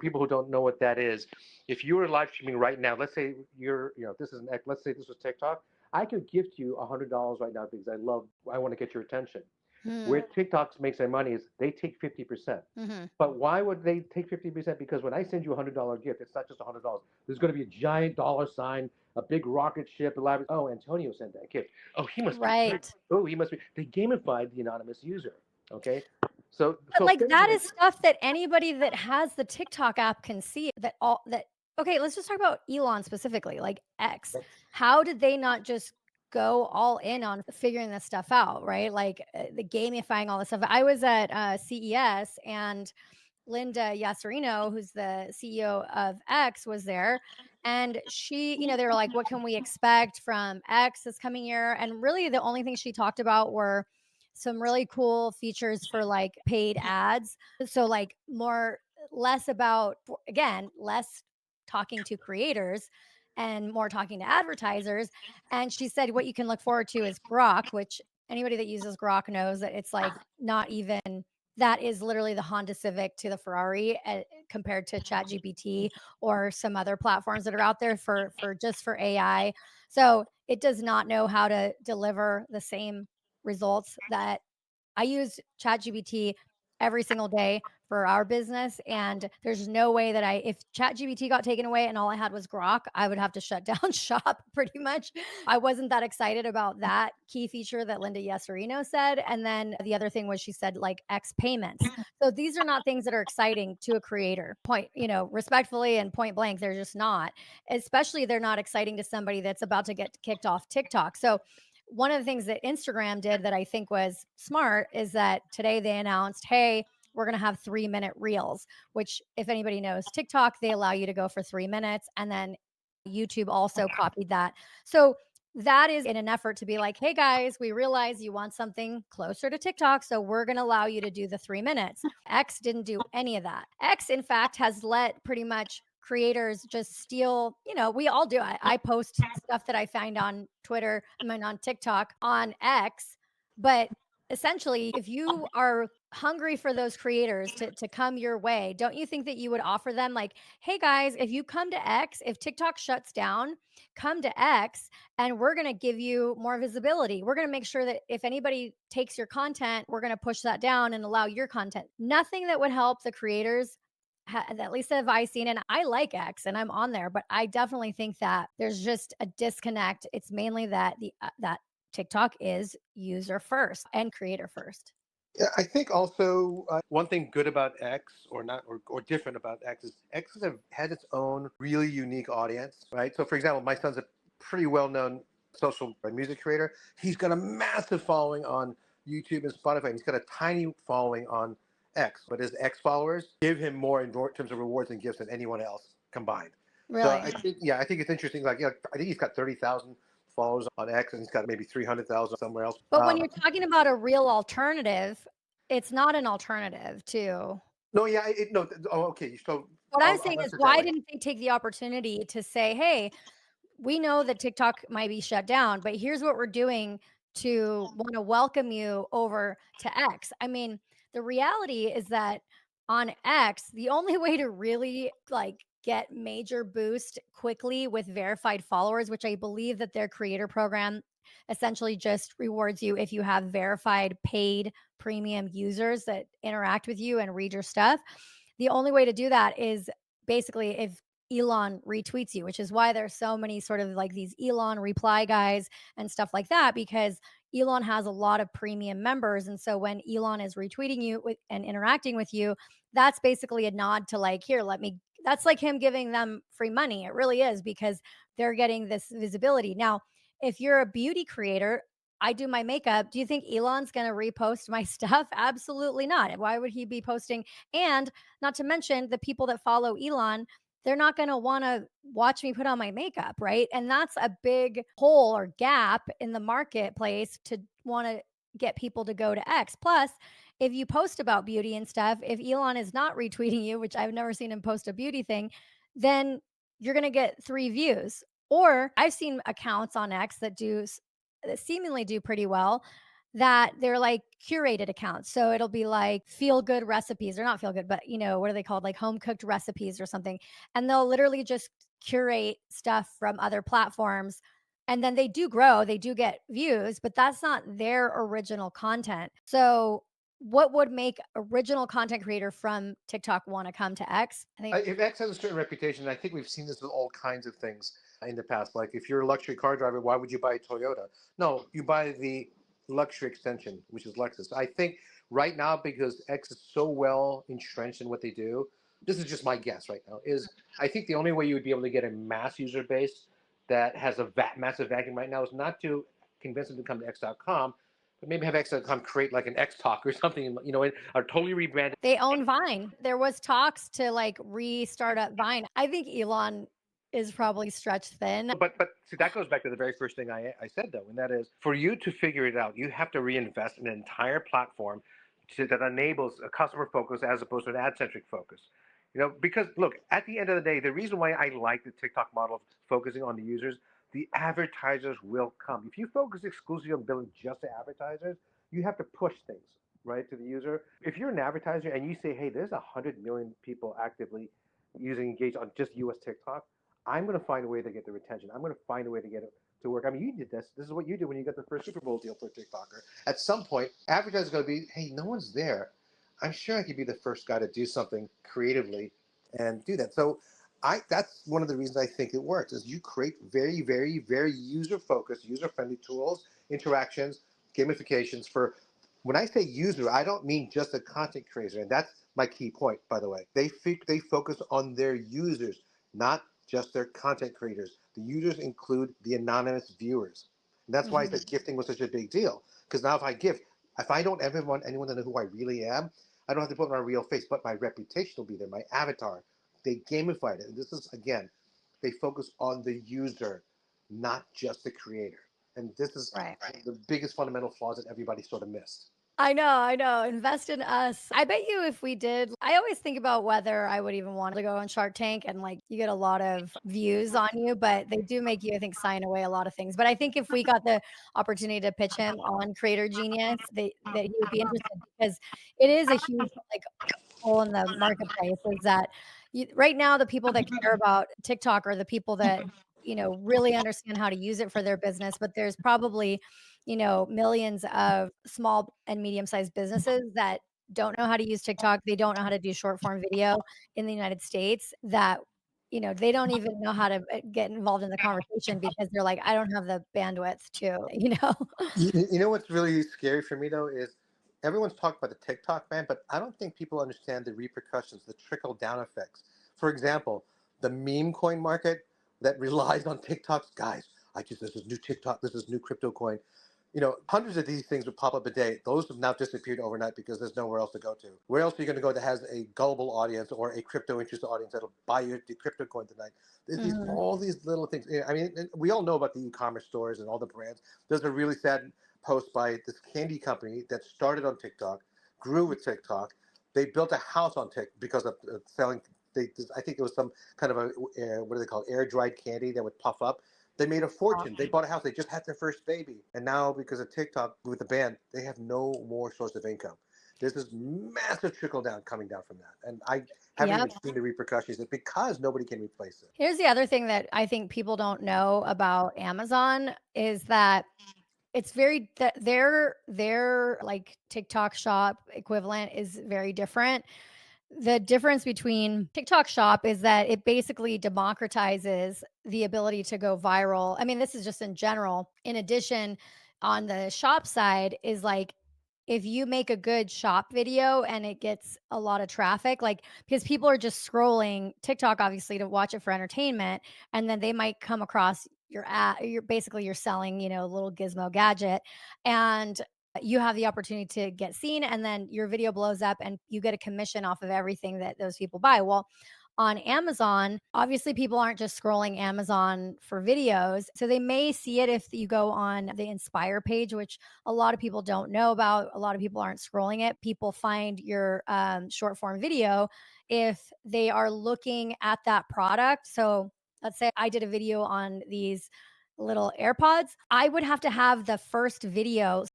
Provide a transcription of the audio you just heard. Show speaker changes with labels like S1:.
S1: people who don't know what that is, if you were live streaming right now, let's say this is let's say this was TikTok, I could gift you $100 right now because I want to get your attention.
S2: Hmm.
S1: Where TikTok makes their money is they take 50%.
S2: Hmm.
S1: But why would they take 50%? Because when I send you $100 gift, it's not just $100. There's going to be a giant dollar sign, a big rocket ship, elaborate. Oh, Antonio sent that gift. Oh, he must be rich.
S2: Right.
S1: Oh, he must be. They gamified the anonymous user. Okay, so
S2: But,
S1: so
S2: like, that
S1: Facebook.
S2: is stuff that anybody that has the TikTok app can see that all that okay, let's just talk about Elon specifically, like X. How did they not just go all in on figuring this stuff out, right? Like, the gamifying all this stuff. I was at, CES, and Linda Yasserino, who's the CEO of X, was there. And they were like, what can we expect from X this coming year? And really, the only thing she talked about were some really cool features for like paid ads. So, like, less about, again, less talking to creators and more talking to advertisers. And she said, what you can look forward to is Grok, which anybody that uses Grok knows that it's like not even that is literally the Honda Civic to the Ferrari, compared to ChatGPT or some other platforms that are out there for AI. So it does not know how to deliver the same results that I use ChatGPT every single day for our business, and there's no way that if ChatGPT got taken away and all I had was Grok, I would have to shut down shop pretty much. I wasn't that excited about that key feature that Linda Yesserino said. And then the other thing was she said like X payments. So these are not things that are exciting to a creator. Respectfully and point blank, they're just not. Especially they're not exciting to somebody that's about to get kicked off TikTok. So one of the things that Instagram did that I think was smart is that today they announced, hey, we're going to have 3-minute reels, which, if anybody knows TikTok, they allow you to go for 3 minutes. And then YouTube also copied that. So that is in an effort to be like, hey guys, we realize you want something closer to TikTok. So we're going to allow you to do the 3 minutes. X didn't do any of that. X, in fact, has let pretty much creators just steal, we all do. I post stuff that I find on Twitter, on TikTok, on X. But essentially, if you are hungry for those creators to come your way, don't you think that you would offer them like, hey guys, if you come to X, if TikTok shuts down, come to X and we're going to give you more visibility. We're going to make sure that if anybody takes your content, we're going to push that down and allow your content. Nothing that would help the creators, at least have I seen. And I like X and I'm on there, but I definitely think that there's just a disconnect. It's mainly that that TikTok is user first and creator first.
S1: Yeah, I think also one thing good about X or not or different about X is has its own really unique audience, right? So, for example, my son's a pretty well-known social music creator. He's got a massive following on YouTube and Spotify, and he's got a tiny following on X. But his X followers give him more in terms of rewards and gifts than anyone else combined. So
S2: Really?
S1: I think it's interesting. Like, I think he's got 30,000 followers on X, and he's got maybe 300,000 somewhere else.
S2: But when you're talking about a real alternative, it's not an alternative to
S1: No, yeah, no. Oh, okay. So
S2: what I'm saying
S1: I'll
S2: is,
S1: answer it that
S2: why
S1: way.
S2: didn't they take the opportunity to say, hey, we know that TikTok might be shut down, but here's what we're doing to want to welcome you over to X. I mean, the reality is that on X, the only way to really like get major boost quickly with verified followers, which I believe that their creator program essentially just rewards you if you have verified paid premium users that interact with you and read your stuff. The only way to do that is basically if Elon retweets you, which is why there's so many sort of like these Elon reply guys and stuff like that, because Elon has a lot of premium members. And so when Elon is retweeting you and interacting with you, that's basically a nod to like, here, that's like him giving them free money. It really is because they're getting this visibility. Now, if you're a beauty creator, I do my makeup. Do you think Elon's going to repost my stuff? Absolutely not. Why would he be posting? And not to mention the people that follow Elon, they're not going to want to watch me put on my makeup, right? And that's a big hole or gap in the marketplace to want to get people to go to X. Plus, if you post about beauty and stuff, if Elon is not retweeting you, which I've never seen him post a beauty thing, then you're going to get 3 views. Or I've seen accounts on X that seemingly do pretty well. that they're like curated accounts. So it'll be like feel good recipes, or not feel good, but what are they called? Like home cooked recipes or something. And they'll literally just curate stuff from other platforms. And then they do grow, they do get views, but that's not their original content. So what would make original content creator from TikTok want to come to X? I think
S1: If X has a certain reputation, I think we've seen this with all kinds of things in the past. Like if you're a luxury car driver, why would you buy a Toyota? No, you buy the luxury extension, which is Lexus. I think right now, because X is so well entrenched in what they do, this is just my guess right now, is I think the only way you would be able to get a mass user base that has a massive vacuum right now is not to convince them to come to X.com, but maybe have X.com create like an X Talk or something, or totally rebranded.
S2: they own Vine. There was talks to like restart up Vine. I think Elon is probably stretched thin.
S1: But see, that goes back to the very first thing I said though, and that is for you to figure it out, you have to reinvest in an entire platform that enables a customer focus as opposed to an ad centric focus. Because look, at the end of the day, the reason why I like the TikTok model of focusing on the users, the advertisers will come. If you focus exclusively on building just the advertisers, you have to push things right to the user. If you're an advertiser and you say, hey, there's 100 million people actively using engage on just US TikTok, I'm going to find a way to get the retention. I'm going to find a way to get it to work. I mean, you did this. This is what you did when you got the first Super Bowl deal for a TikToker. At some point, advertisers are going to be, hey, no one's there. I'm sure I could be the first guy to do something creatively and do that. So that's one of the reasons I think it works is you create very, very, very user-focused, user-friendly tools, interactions, gamifications for when I say user, I don't mean just a content creator, and that's my key point, by the way. They focus on their users, not just their content creators. The users include the anonymous viewers. And that's why I said gifting was such a big deal. Because now if I don't ever want anyone to know who I really am, I don't have to put my real face, but my reputation will be there, my avatar. They gamified it. And this is, again, they focus on the user, not just the creator. And this is
S2: Right.
S1: the biggest fundamental flaws that everybody sort of missed.
S2: I know, I know. Invest in us. I bet you if we did, I always think about whether I would even want to go on Shark Tank, and like you get a lot of views on you, but they do make you, I think, sign away a lot of things. But I think if we got the opportunity to pitch him on Creator Genius, that he would be interested, because it is a huge like hole in the marketplace. Is that right now the people that care about TikTok are the people that really understand how to use it for their business, but there's probably millions of small and medium-sized businesses that don't know how to use TikTok. They don't know how to do short form video in the United States, that they don't even know how to get involved in the conversation because they're like, I don't have the bandwidth to.
S1: You know what's really scary for me though is everyone's talked about the TikTok ban, but I don't think people understand the repercussions, the trickle down effects. For example, the meme coin market that relies on TikToks, guys. This is new TikTok, this is new crypto coin. Hundreds of these things would pop up a day. Those have now disappeared overnight because there's nowhere else to go to. Where else are you going to go that has a gullible audience or a crypto interested audience that'll buy your the crypto coin tonight? All these little things. I mean, we all know about the e-commerce stores and all the brands. There's a really sad post by this candy company that started on TikTok, grew with TikTok. They built a house on TikTok because of selling. I think it was some kind of what do they call it, air dried candy that would puff up. They made a fortune. They bought a house. They just had their first baby. And now, because of TikTok with the ban, they have no more source of income. There's this massive trickle down coming down from that. And I haven't
S2: Yep.
S1: even seen the repercussions because nobody can replace it.
S2: Here's the other thing that I think people don't know about Amazon is that it's very that their like TikTok shop equivalent is very different. The difference between TikTok shop is that it basically democratizes the ability to go viral. I mean, this is just in general. In addition, on the shop side is like if you make a good shop video and it gets a lot of traffic, like because people are just scrolling TikTok obviously to watch it for entertainment, and then they might come across your ad, you're selling, a little gizmo gadget, and you have the opportunity to get seen, and then your video blows up and you get a commission off of everything that those people buy. Well, on Amazon, obviously people aren't just scrolling Amazon for videos. So they may see it if you go on the Inspire page, which a lot of people don't know about. A lot of people aren't scrolling it. People find your short form video if they are looking at that product. So let's say I did a video on these little AirPods. I would have to have the first video